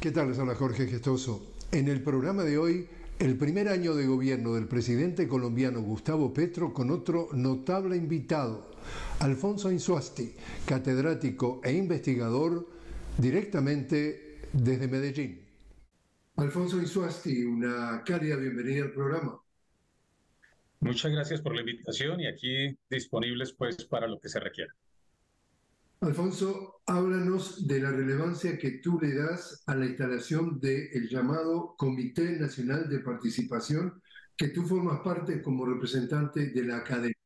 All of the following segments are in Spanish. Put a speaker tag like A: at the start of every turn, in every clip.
A: ¿Qué tal? Les habla Jorge Gestoso. En el programa de hoy, el primer año de gobierno del presidente colombiano Gustavo Petro con otro notable invitado, Alfonso Insuasti, catedrático e investigador directamente desde Medellín. Alfonso Insuasti, una cálida bienvenida al programa.
B: Muchas gracias por la invitación y aquí disponibles pues para lo que se requiera.
A: Alfonso, háblanos de la relevancia que tú le das a la instalación del llamado Comité Nacional de Participación, que tú formas parte como representante de la academia.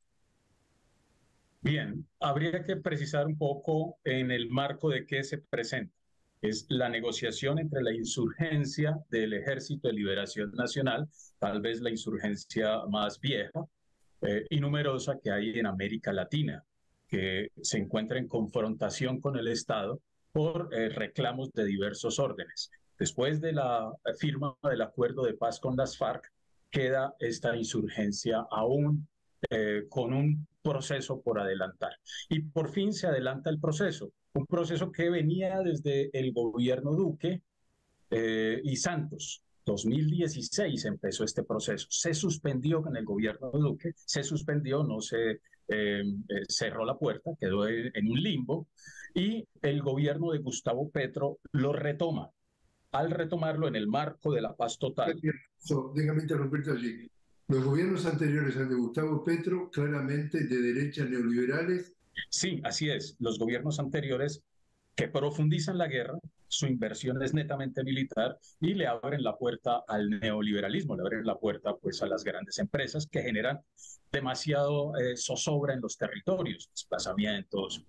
B: Bien, habría que precisar un poco en el marco de qué se presenta. Es la negociación entre la insurgencia del Ejército de Liberación Nacional, tal vez la insurgencia más vieja y numerosa que hay en América Latina, que se encuentra en confrontación con el Estado por reclamos de diversos órdenes. Después de la firma del acuerdo de paz con las FARC, queda esta insurgencia aún con un proceso por adelantar. Y por fin se adelanta el proceso, un proceso que venía desde el gobierno Duque y Santos. 2016 empezó este proceso. Se suspendió con el gobierno de Duque, se suspendió, no se cerró la puerta, quedó en un limbo y el gobierno de Gustavo Petro lo retoma. Al retomarlo en el marco de la paz total.
A: Déjame interrumpirte allí. Los gobiernos anteriores al de Gustavo Petro, claramente de derecha neoliberales.
B: Sí, así es. Los gobiernos anteriores que profundizan la guerra, su inversión es netamente militar y le abren la puerta al neoliberalismo, le abren la puerta pues a las grandes empresas que generan demasiado zozobra en los territorios, desplazamientos,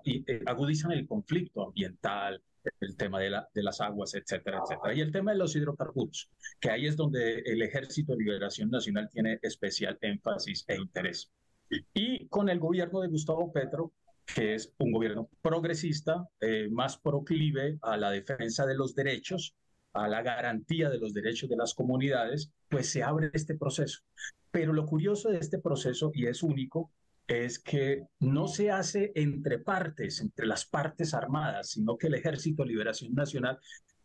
B: y agudizan el conflicto ambiental, el tema de las aguas, etcétera, etcétera. Y el tema de los hidrocarburos, que ahí es donde el Ejército de Liberación Nacional tiene especial énfasis e interés. Y con el gobierno de Gustavo Petro, que es un gobierno progresista, más proclive a la defensa de los derechos, a la garantía de los derechos de las comunidades, pues se abre este proceso. Pero lo curioso de este proceso, y es único, es que no se hace entre partes, entre las partes armadas, sino que el Ejército de Liberación Nacional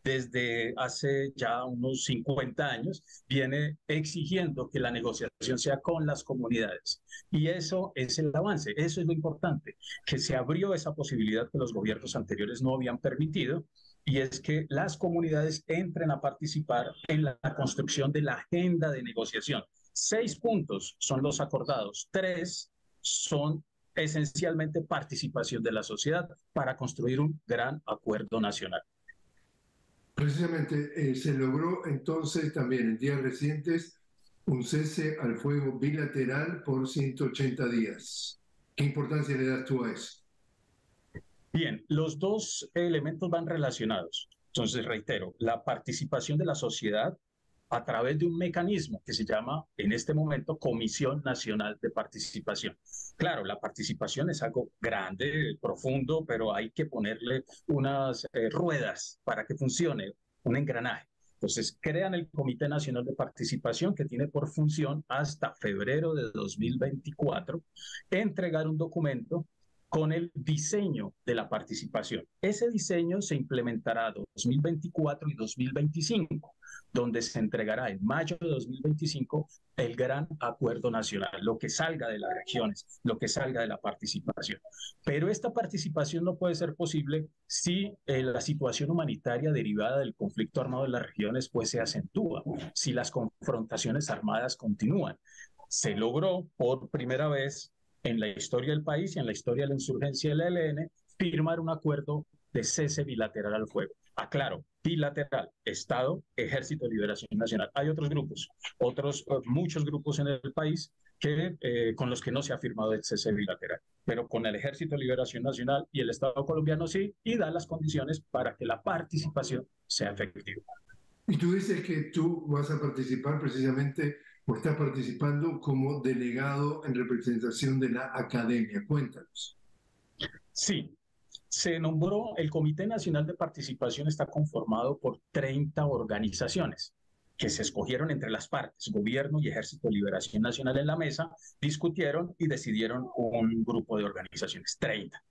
B: desde hace ya unos 50 años viene exigiendo que la negociación sea con las comunidades. Y eso es el avance, eso es lo importante, que se abrió esa posibilidad que los gobiernos anteriores no habían permitido, y es que las comunidades entren a participar en la construcción de la agenda de negociación. 6 puntos son los acordados, 3 son esencialmente participación de la sociedad para construir un gran acuerdo nacional.
A: Precisamente se logró entonces también en días recientes un cese al fuego bilateral por 180 días. ¿Qué importancia le das tú a eso?
B: Bien, los dos elementos van relacionados. Entonces, reitero, la participación de la sociedad a través de un mecanismo que se llama en este momento Comisión Nacional de Participación. Claro, la participación es algo grande, profundo, pero hay que ponerle unas ruedas para que funcione, un engranaje. Entonces, crean el Comité Nacional de Participación que tiene por función hasta febrero de 2024 entregar un documento con el diseño de la participación. Ese diseño se implementará 2024 y 2025, donde se entregará en mayo de 2025 el gran acuerdo nacional, lo que salga de las regiones, lo que salga de la participación. Pero esta participación no puede ser posible si la situación humanitaria derivada del conflicto armado de las regiones pues se acentúa, si las confrontaciones armadas continúan. Se logró por primera vez en la historia del país y en la historia de la insurgencia del ELN, firmar un acuerdo de cese bilateral al fuego. Aclaro, bilateral, Estado, Ejército de Liberación Nacional. Hay otros grupos, muchos grupos en el país con los que no se ha firmado el cese bilateral, pero con el Ejército de Liberación Nacional y el Estado colombiano sí, y da las condiciones para que la participación sea efectiva.
A: Y tú dices que tú vas a participar precisamente o estás participando como delegado en representación de la academia. Cuéntanos.
B: Sí, se nombró el Comité Nacional de Participación, está conformado por 30 organizaciones que se escogieron entre las partes, gobierno y Ejército de Liberación Nacional en la mesa, discutieron y decidieron un grupo de organizaciones, 30.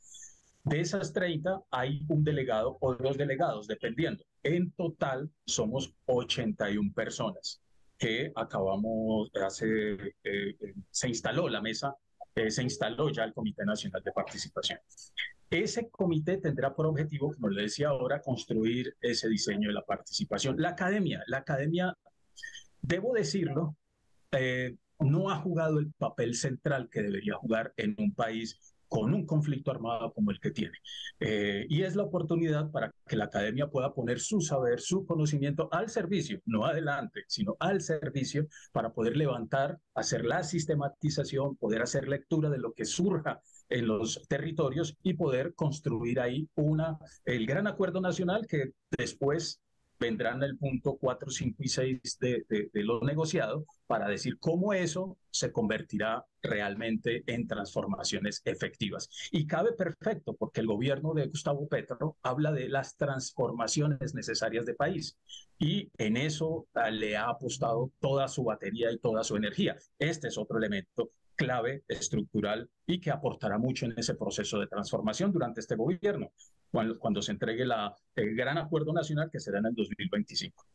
B: De esas 30 hay un delegado o dos delegados, dependiendo. En total somos 81 personas que acabamos, se instaló la mesa, se instaló ya el Comité Nacional de Participación. Ese comité tendrá por objetivo, como le decía ahora, construir ese diseño de la participación. La academia, debo decirlo, no ha jugado el papel central que debería jugar en un país con un conflicto armado como el que tiene. Y es la oportunidad para que la academia pueda poner su saber, su conocimiento al servicio, no adelante, sino al servicio, para poder levantar, hacer la sistematización, poder hacer lectura de lo que surja en los territorios y poder construir ahí el gran acuerdo nacional que después vendrán el punto 4, 5 y 6 de lo negociado para decir cómo eso se convertirá realmente en transformaciones efectivas. Y cabe perfecto porque el gobierno de Gustavo Petro habla de las transformaciones necesarias de país y en eso le ha apostado toda su batería y toda su energía. Este es otro elemento clave, estructural y que aportará mucho en ese proceso de transformación durante este gobierno, cuando se entregue el gran acuerdo nacional que será en el 2025.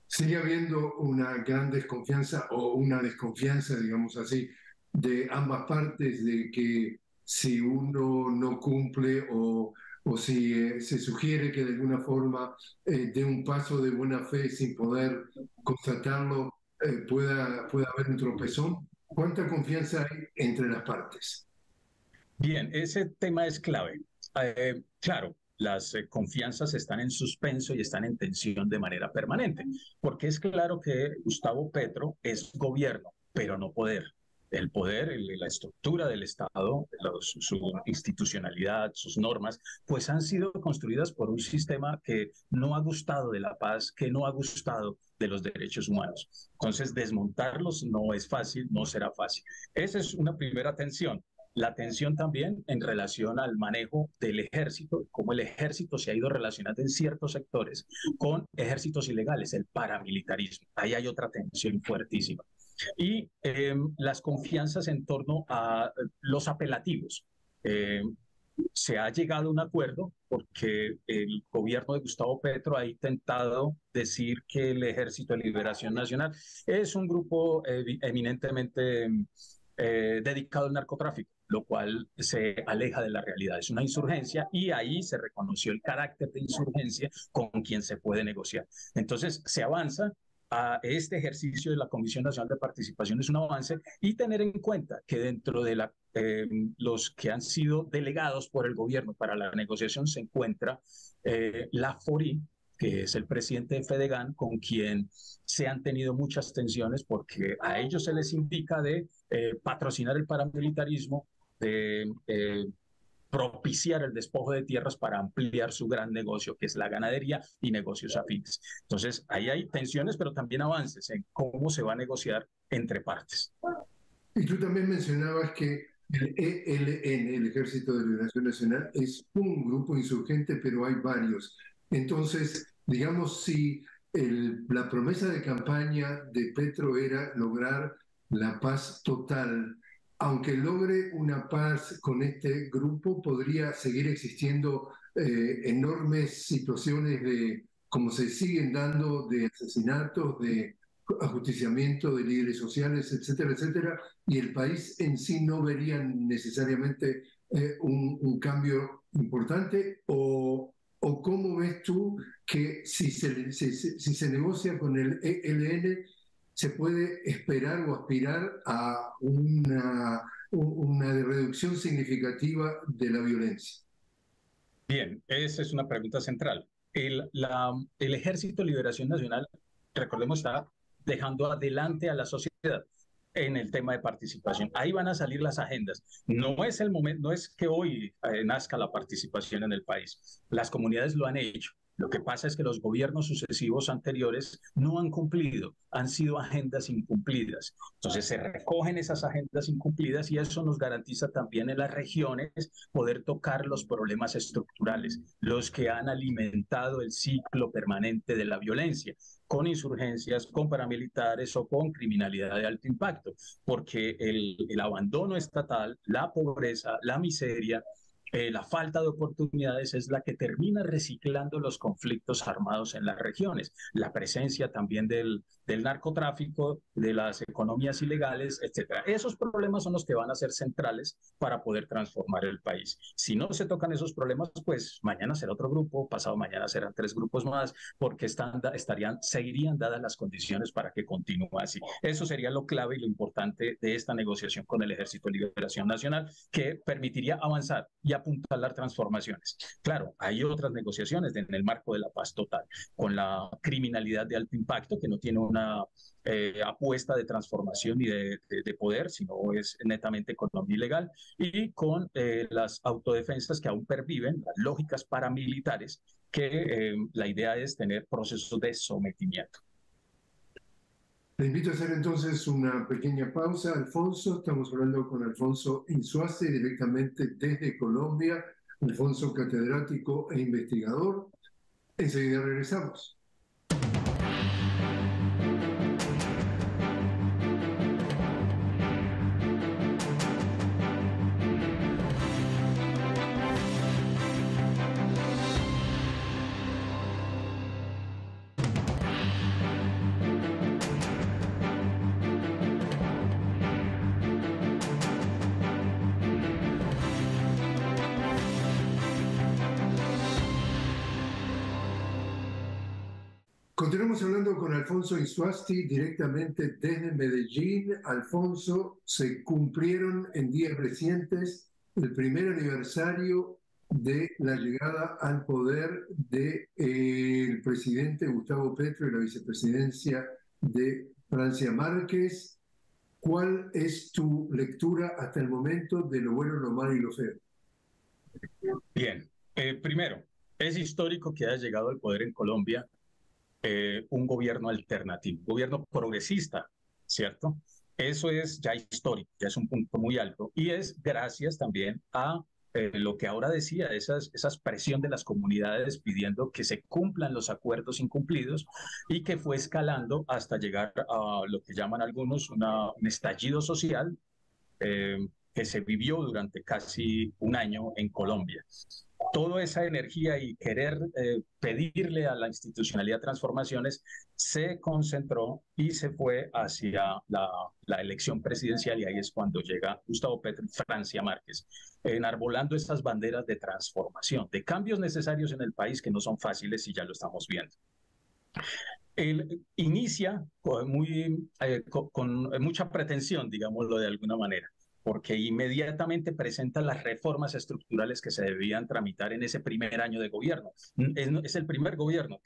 A: Sigue habiendo una gran desconfianza o una desconfianza, digamos así, de ambas partes de que si uno no cumple o si se sugiere que de alguna forma dé un paso de buena fe sin poder constatarlo, pueda haber un tropezón. ¿Cuánta confianza hay entre las partes?
B: Bien, ese tema es clave. Claro, las confianzas están en suspenso y están en tensión de manera permanente, porque es claro que Gustavo Petro es gobierno, pero no poder. El poder, la estructura del Estado, su institucionalidad, sus normas, pues han sido construidas por un sistema que no ha gustado de la paz, que no ha gustado de los derechos humanos. Entonces, desmontarlos no es fácil, no será fácil. Esa es una primera tensión. La tensión también en relación al manejo del ejército, cómo el ejército se ha ido relacionando en ciertos sectores con ejércitos ilegales, el paramilitarismo. Ahí hay otra tensión fuertísima. Y las confianzas en torno a los apelativos. Se ha llegado a un acuerdo porque el gobierno de Gustavo Petro ha intentado decir que el Ejército de Liberación Nacional es un grupo eminentemente dedicado al narcotráfico, lo cual se aleja de la realidad. Es una insurgencia y ahí se reconoció el carácter de insurgencia con quien se puede negociar. Entonces se avanza a este ejercicio de la Comisión Nacional de Participación, es un avance, y tener en cuenta que dentro de los que han sido delegados por el gobierno para la negociación se encuentra la FORI, que es el presidente de Fedegan, con quien se han tenido muchas tensiones porque a ellos se les indica de patrocinar el paramilitarismo, de propiciar el despojo de tierras para ampliar su gran negocio, que es la ganadería y negocios afines. Entonces, ahí hay tensiones, pero también avances en cómo se va a negociar entre partes.
A: Y tú también mencionabas que el ELN, el Ejército de Liberación Nacional, es un grupo insurgente, pero hay varios. Entonces, digamos, si la promesa de campaña de Petro era lograr la paz total, aunque logre una paz con este grupo, podría seguir existiendo enormes situaciones de, como se siguen dando, de asesinatos, de ajusticiamiento de líderes sociales, etcétera, etcétera, y el país en sí no vería necesariamente un cambio importante, o cómo ves tú que si se negocia con el ELN se puede esperar o aspirar a una reducción significativa de la violencia.
B: Bien, esa es una pregunta central. El Ejército de Liberación Nacional, recordemos, está dejando adelante a la sociedad en el tema de participación. Ahí van a salir las agendas. No es el momento, no es que hoy nazca la participación en el país. Las comunidades lo han hecho. Lo que pasa es que los gobiernos sucesivos anteriores no han cumplido, han sido agendas incumplidas. Entonces se recogen esas agendas incumplidas y eso nos garantiza también en las regiones poder tocar los problemas estructurales, los que han alimentado el ciclo permanente de la violencia, con insurgencias, con paramilitares o con criminalidad de alto impacto, porque el abandono estatal, la pobreza, la miseria, La falta de oportunidades es la que termina reciclando los conflictos armados en las regiones. La presencia también del narcotráfico, de las economías ilegales, etcétera. Esos problemas son los que van a ser centrales para poder transformar el país. Si no se tocan esos problemas, pues mañana será otro grupo, pasado mañana serán 3 grupos más, porque seguirían dadas las condiciones para que continúe así. Eso sería lo clave y lo importante de esta negociación con el Ejército de Liberación Nacional, que permitiría avanzar y apuntalar transformaciones. Claro, hay otras negociaciones en el marco de la paz total, con la criminalidad de alto impacto, que no tiene una apuesta de transformación y de poder, sino es netamente economía ilegal, y con las autodefensas que aún perviven, las lógicas paramilitares, que la idea es tener procesos de sometimiento.
A: Le invito a hacer entonces una pequeña pausa, Alfonso. Estamos hablando con Alfonso Insúazti, directamente desde Colombia. Alfonso, catedrático e investigador. Enseguida regresamos. Continuamos hablando con Alfonso Insúazti directamente desde Medellín. Alfonso, se cumplieron en días recientes el primer aniversario de la llegada al poder del presidente Gustavo Petro y la vicepresidencia de Francia Márquez. ¿Cuál es tu lectura hasta el momento de lo bueno, lo malo y lo feo?
B: Bien, primero, es histórico que haya llegado al poder en Colombia un gobierno alternativo, un gobierno progresista, ¿cierto? Eso es ya histórico, ya es un punto muy alto, y es gracias también a lo que ahora decía, esas presión de las comunidades pidiendo que se cumplan los acuerdos incumplidos, y que fue escalando hasta llegar a lo que llaman algunos un estallido social que se vivió durante casi un año en Colombia. Toda esa energía y querer pedirle a la institucionalidad transformaciones se concentró y se fue hacia la elección presidencial, y ahí es cuando llega Gustavo Petro y Francia Márquez, enarbolando esas banderas de transformación, de cambios necesarios en el país que no son fáciles y ya lo estamos viendo. Él inicia con mucha pretensión, digámoslo de alguna manera, porque inmediatamente presenta las reformas estructurales que se debían tramitar en ese primer año de gobierno. Es el primer gobierno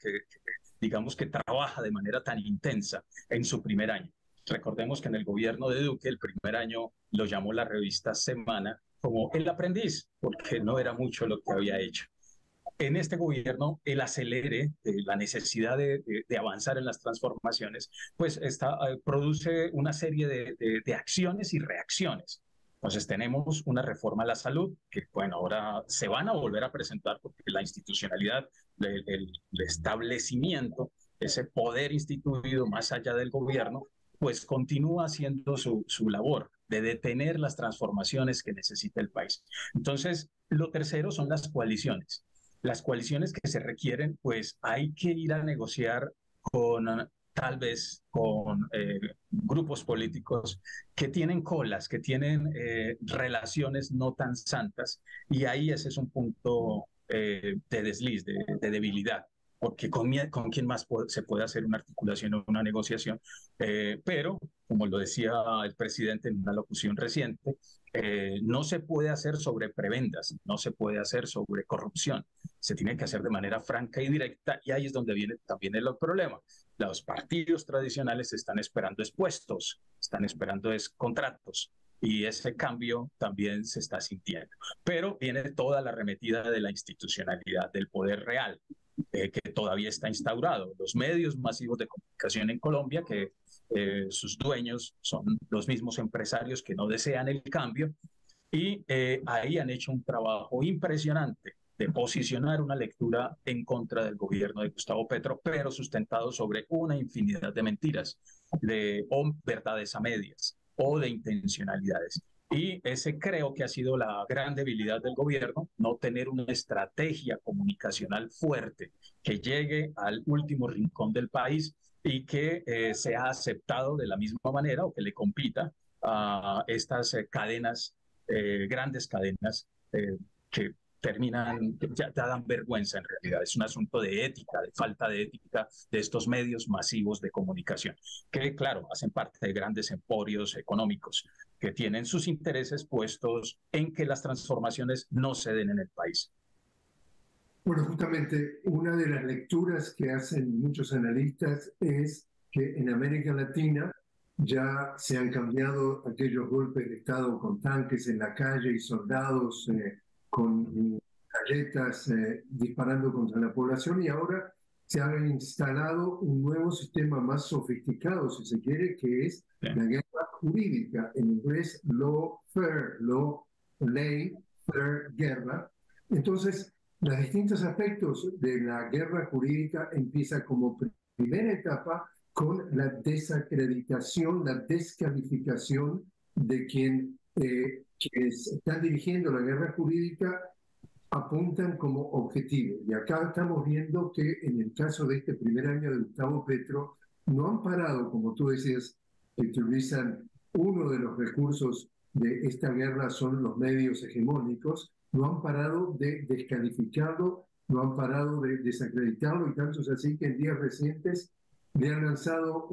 B: digamos, que trabaja de manera tan intensa en su primer año. Recordemos que en el gobierno de Duque, el primer año lo llamó la revista Semana como el aprendiz, porque no era mucho lo que había hecho. En este gobierno, el acelere, la necesidad de avanzar en las transformaciones, pues produce una serie de acciones y reacciones. Entonces tenemos una reforma a la salud que, bueno, ahora se van a volver a presentar, porque la institucionalidad, el establecimiento, ese poder instituido más allá del gobierno, pues continúa haciendo su labor de detener las transformaciones que necesita el país. Entonces, lo tercero son las coaliciones. Las coaliciones que se requieren, pues hay que ir a negociar tal vez con grupos políticos que tienen colas, que tienen relaciones no tan santas, y ahí ese es un punto de desliz, de debilidad, porque con quién más se puede hacer una articulación o una negociación, pero como lo decía el presidente en una locución reciente, no se puede hacer sobre prebendas, no se puede hacer sobre corrupción, se tiene que hacer de manera franca y directa, y ahí es donde viene también el problema. Los partidos tradicionales están esperando puestos, están esperando contratos, y ese cambio también se está sintiendo. Pero viene toda la arremetida de la institucionalidad, del poder real, que todavía está instaurado. Los medios masivos de comunicación en Colombia, que sus dueños son los mismos empresarios que no desean el cambio, y ahí han hecho un trabajo impresionante de posicionar una lectura en contra del gobierno de Gustavo Petro, pero sustentado sobre una infinidad de mentiras, o verdades a medias, o de intencionalidades. Y ese creo que ha sido la gran debilidad del gobierno, no tener una estrategia comunicacional fuerte que llegue al último rincón del país y que sea aceptado de la misma manera o que le compita a estas cadenas, grandes cadenas que terminan, ya dan vergüenza en realidad. Es un asunto de ética, de falta de ética de estos medios masivos de comunicación, que claro, hacen parte de grandes emporios económicos que tienen sus intereses puestos en que las transformaciones no se den en el país.
A: Bueno, justamente una de las lecturas que hacen muchos analistas es que en América Latina ya se han cambiado aquellos golpes de Estado con tanques en la calle y soldados con galletas disparando contra la población, y ahora se ha instalado un nuevo sistema más sofisticado, si se quiere, que es la guerra jurídica, en inglés lawfare, ley, fair, guerra. Entonces, los distintos aspectos de la guerra jurídica empiezan como primera etapa con la desacreditación, la descalificación de quienes están dirigiendo la guerra jurídica apuntan como objetivo. Y acá estamos viendo que en el caso de este primer año de Gustavo Petro, no han parado, como tú decías, que utilizan uno de los recursos de esta guerra son los medios hegemónicos, no han parado de descalificarlo, no han parado de desacreditarlo, y tanto es así que en días recientes le han lanzado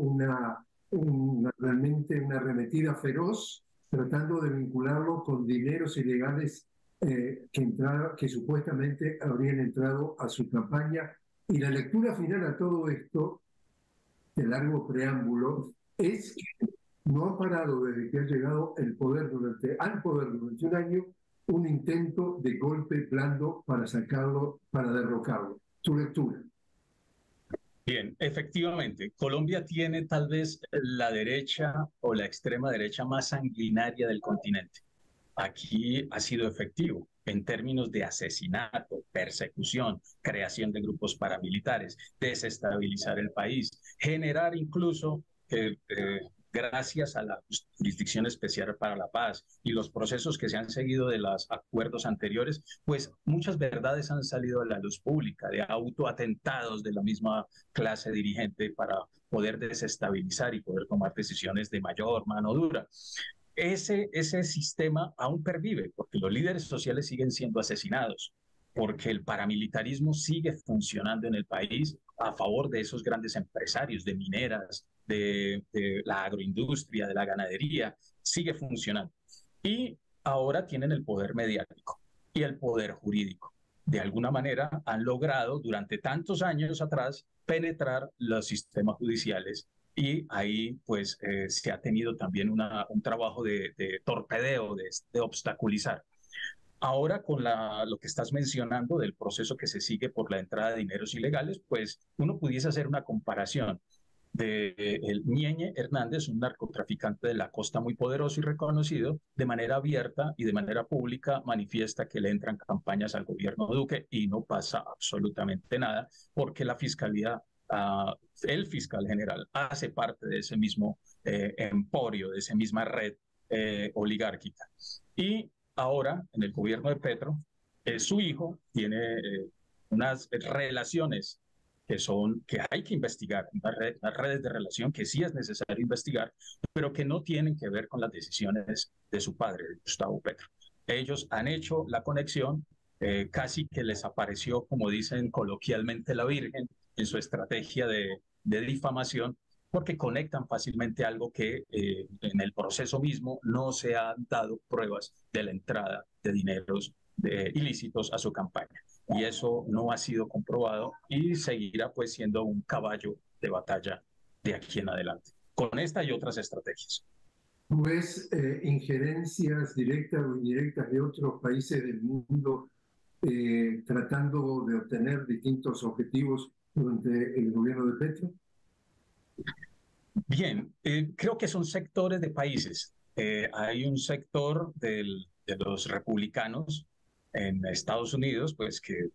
A: realmente una arremetida feroz, tratando de vincularlo con dineros ilegales que supuestamente habrían entrado a su campaña. Y la lectura final a todo esto, de largo preámbulo, es que no ha parado desde que ha llegado al poder durante un año, un intento de golpe blando para sacarlo, para derrocarlo. Tu lectura.
B: Bien, efectivamente, Colombia tiene tal vez la derecha o la extrema derecha más sanguinaria del continente. Aquí ha sido efectivo en términos de asesinato, persecución, creación de grupos paramilitares, desestabilizar el país, generar incluso gracias a la Jurisdicción Especial para la Paz y los procesos que se han seguido de los acuerdos anteriores, pues muchas verdades han salido a la luz pública, de autoatentados de la misma clase dirigente para poder desestabilizar y poder tomar decisiones de mayor mano dura. Ese sistema aún pervive, porque los líderes sociales siguen siendo asesinados, porque el paramilitarismo sigue funcionando en el país a favor de esos grandes empresarios, de mineras, de la agroindustria, de la ganadería, sigue funcionando. Y ahora tienen el poder mediático y el poder jurídico. De alguna manera han logrado durante tantos años atrás penetrar los sistemas judiciales, y ahí pues se ha tenido también un trabajo de torpedeo, de obstaculizar. Ahora con lo que estás mencionando del proceso que se sigue por la entrada de dineros ilegales, pues uno pudiese hacer una comparación de el Ñeñe Hernández, un narcotraficante de la costa muy poderoso y reconocido, de manera abierta y de manera pública manifiesta que le entran campañas al gobierno de Duque y no pasa absolutamente nada, porque la fiscalía, el fiscal general, hace parte de ese mismo emporio, de esa misma red oligárquica. Y ahora, en el gobierno de Petro, su hijo tiene unas relaciones que hay que investigar, unas redes de relación que sí es necesario investigar, pero que no tienen que ver con las decisiones de su padre, de Gustavo Petro. Ellos han hecho la conexión, casi que les apareció, como dicen coloquialmente, la Virgen en su estrategia de difamación, porque conectan fácilmente algo que en el proceso mismo no se han dado pruebas de la entrada de dineros ilícitos a su campaña. Y eso no ha sido comprobado y seguirá pues siendo un caballo de batalla de aquí en adelante, con esta y otras estrategias.
A: ¿Tú ves injerencias directas o indirectas de otros países del mundo tratando de obtener distintos objetivos durante el gobierno de Petro?
B: Bien, creo que son sectores de países. Hay un sector de los republicanos en Estados Unidos, pues que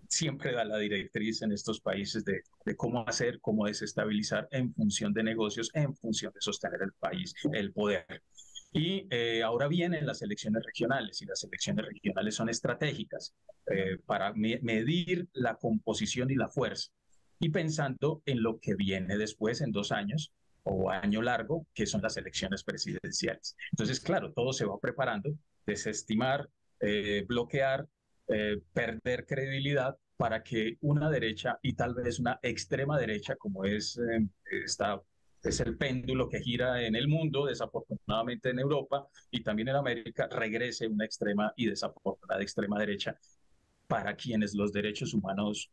B: siempre da la directriz en estos países de cómo hacer, cómo desestabilizar en función de negocios, en función de sostener el país, el poder. Y ahora vienen las elecciones regionales y las elecciones regionales son estratégicas para medir la composición y la fuerza y pensando en lo que viene después en 2 años o año largo, que son las elecciones presidenciales. Entonces, claro, todo se va preparando, desestimar, bloquear, perder credibilidad para que una derecha y tal vez una extrema derecha, como es el péndulo que gira en el mundo, desafortunadamente en Europa y también en América, regrese una extrema y desafortunada extrema derecha para quienes los derechos humanos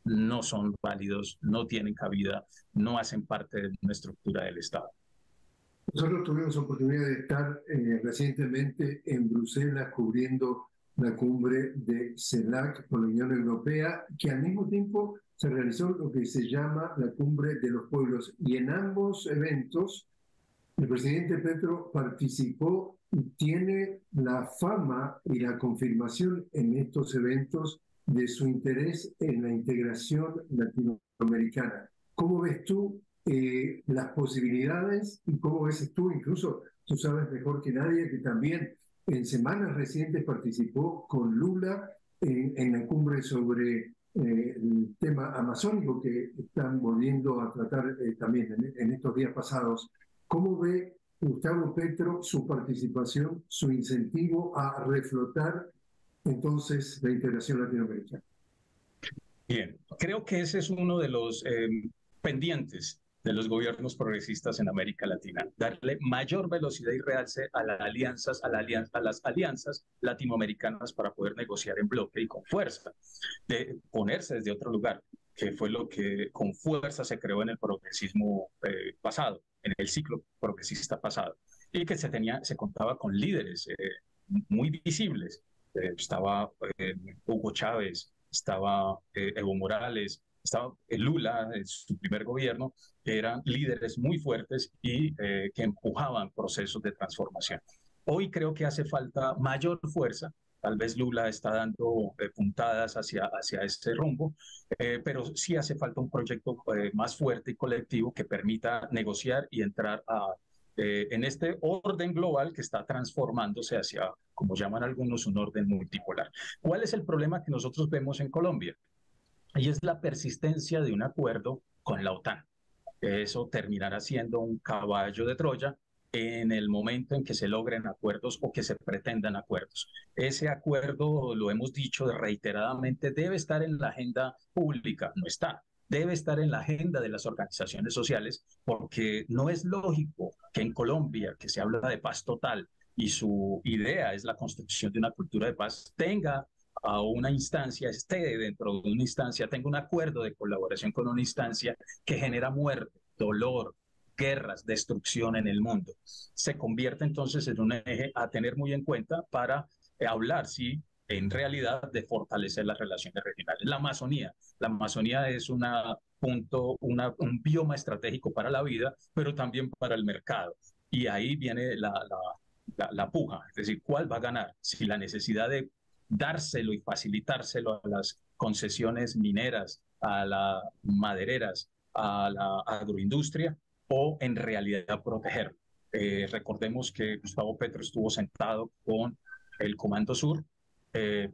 B: no son válidos, no tienen cabida, no hacen parte de una estructura del Estado.
A: Nosotros tuvimos oportunidad de estar recientemente en Bruselas cubriendo la cumbre de CELAC con la Unión Europea, que al mismo tiempo se realizó lo que se llama la Cumbre de los Pueblos. Y en ambos eventos, el presidente Petro participó y tiene la fama y la confirmación en estos eventos de su interés en la integración latinoamericana. ¿Cómo ves tú las posibilidades y cómo ves tú, incluso tú sabes mejor que nadie, que también en semanas recientes participó con Lula en la cumbre sobre el tema amazónico que están volviendo a tratar también en estos días pasados? ¿Cómo ve Gustavo Petro su participación, su incentivo a reflotar entonces la integración latinoamericana?
B: Bien, creo que ese es uno de los pendientes de los gobiernos progresistas en América Latina, darle mayor velocidad y realce a las alianzas latinoamericanas para poder negociar en bloque y con fuerza, de ponerse desde otro lugar, que fue lo que con fuerza se creó en el progresismo pasado, en el ciclo progresista pasado, y que se contaba con líderes muy visibles. Estaba Hugo Chávez, estaba Evo Morales, estaba Lula en su primer gobierno, que eran líderes muy fuertes y que empujaban procesos de transformación. Hoy creo que hace falta mayor fuerza. Tal vez Lula está dando puntadas hacia ese rumbo, pero sí hace falta un proyecto más fuerte y colectivo que permita negociar y entrar en este orden global que está transformándose hacia, como llaman algunos, un orden multipolar. ¿Cuál es el problema que nosotros vemos en Colombia? Y es la persistencia de un acuerdo con la OTAN. Eso terminará siendo un caballo de Troya en el momento en que se logren acuerdos o que se pretendan acuerdos. Ese acuerdo, lo hemos dicho reiteradamente, debe estar en la agenda pública, no está. Debe estar en la agenda de las organizaciones sociales porque no es lógico que en Colombia, que se habla de paz total y su idea es la construcción de una cultura de paz, tenga a una instancia, esté dentro de una instancia, tenga un acuerdo de colaboración con una instancia que genera muerte, dolor, guerras, destrucción en el mundo. Se convierte entonces en un eje a tener muy en cuenta para hablar, sí, en realidad de fortalecer las relaciones regionales. La Amazonía es un bioma estratégico para la vida, pero también para el mercado. Y ahí viene la puja, es decir, ¿cuál va a ganar? Si la necesidad de dárselo y facilitárselo a las concesiones mineras, a las madereras, a la agroindustria o en realidad protegerlo. Recordemos que Gustavo Petro estuvo sentado con el Comando Sur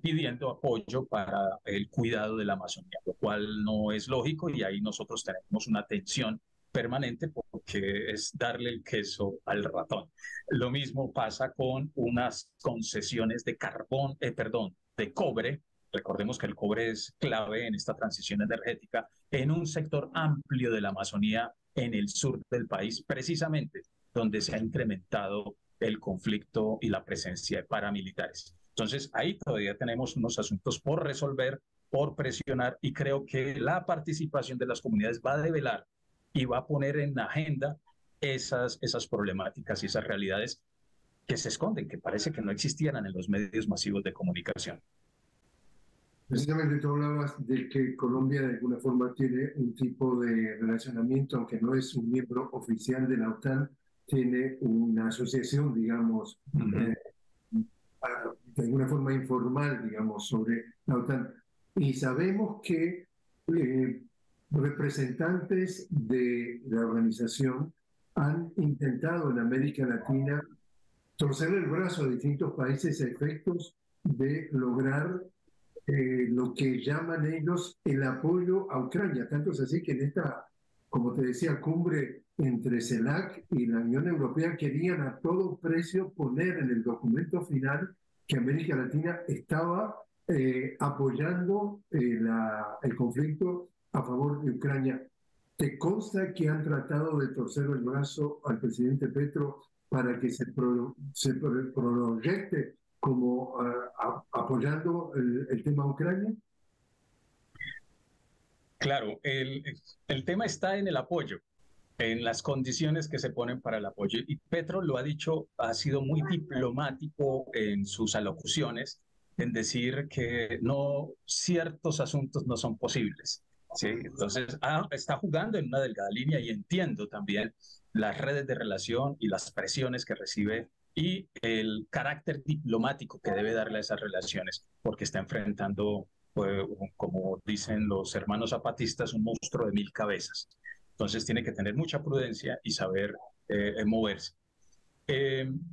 B: pidiendo apoyo para el cuidado de la Amazonía, lo cual no es lógico y ahí nosotros tenemos una tensión permanente porque es darle el queso al ratón. Lo mismo pasa con unas concesiones de de cobre. Recordemos que el cobre es clave en esta transición energética en un sector amplio de la Amazonía en el sur del país, precisamente donde se ha incrementado el conflicto y la presencia de paramilitares. Entonces, ahí todavía tenemos unos asuntos por resolver, por presionar, y creo que la participación de las comunidades va a develar y va a poner en la agenda esas problemáticas y esas realidades que se esconden, que parece que no existieran en los medios masivos de comunicación.
A: Precisamente tú hablabas de que Colombia de alguna forma tiene un tipo de relacionamiento, aunque no es un miembro oficial de la OTAN, tiene una asociación, digamos, de alguna forma informal, digamos, sobre la OTAN. Y sabemos que representantes de la organización han intentado en América Latina torcer el brazo a distintos países a efectos de lograr lo que llaman ellos el apoyo a Ucrania. Tanto es así que en esta, como te decía, cumbre entre CELAC y la Unión Europea querían a todo precio poner en el documento final que América Latina estaba apoyando el conflicto a favor de Ucrania. ¿Te consta que han tratado de torcer el brazo al presidente Petro para que se proyecte como apoyando el tema Ucrania?
B: Claro, el tema está en el apoyo, en las condiciones que se ponen para el apoyo. Y Petro lo ha dicho, ha sido muy diplomático en sus alocuciones, en decir que no, ciertos asuntos no son posibles. ¿Sí? Entonces, está jugando en una delgada línea y entiendo también las redes de relación y las presiones que recibe y el carácter diplomático que debe darle a esas relaciones, porque está enfrentando, pues, como dicen los hermanos zapatistas, un monstruo de 1000 cabezas. Entonces tiene que tener mucha prudencia y saber moverse.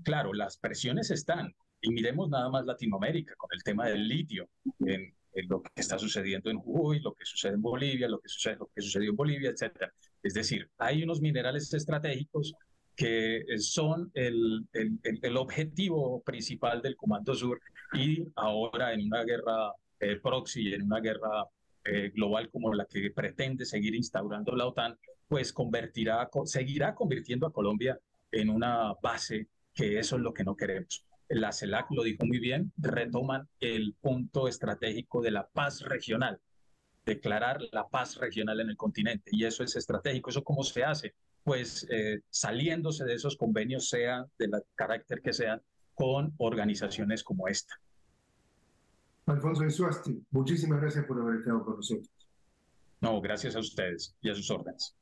B: Claro, las presiones están, y miremos nada más Latinoamérica con el tema del litio, en lo que está sucediendo en Jujuy, lo que sucede en Bolivia, lo que sucedió en Bolivia, etcétera. Es decir, hay unos minerales estratégicos que son el objetivo principal del Comando Sur, y ahora en una guerra proxy, en una guerra global como la que pretende seguir instaurando la OTAN, pues seguirá convirtiendo a Colombia en una base, que eso es lo que no queremos. La CELAC lo dijo muy bien, retoman el punto estratégico de la paz regional, declarar la paz regional en el continente, y eso es estratégico. ¿Eso cómo se hace? Pues saliéndose de esos convenios, sea del carácter que sean, con organizaciones como esta.
A: Alfonso Insuasti, muchísimas gracias por haber estado con nosotros.
B: No, gracias a ustedes y a sus órdenes.